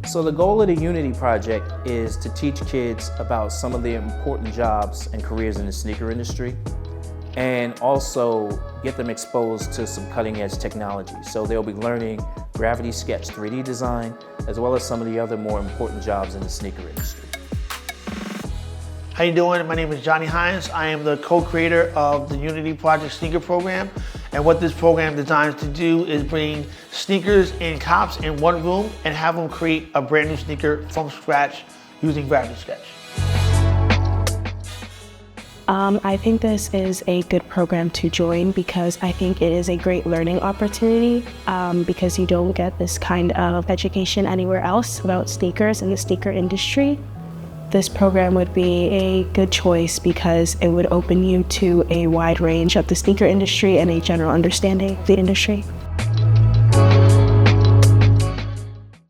So the goal of the Unity Project is to teach kids about some of the important jobs and careers in the sneaker industry, and also get them exposed to some cutting-edge technology. So they'll be learning Gravity Sketch 3D design, as well as some of the other more important jobs in the sneaker industry. How you doing? My name is Johnny Hines. I am the co-creator of the Unity Project Sneaker Program. And what this program designs to do is bring sneakers and cops in one room and have them create a brand new sneaker from scratch using Gravity Sketch. I think this is a good program to join because I think it is a great learning opportunity because you don't get this kind of education anywhere else about sneakers and the sneaker industry. This program would be a good choice because it would open you to a wide range of the sneaker industry and a general understanding of the industry.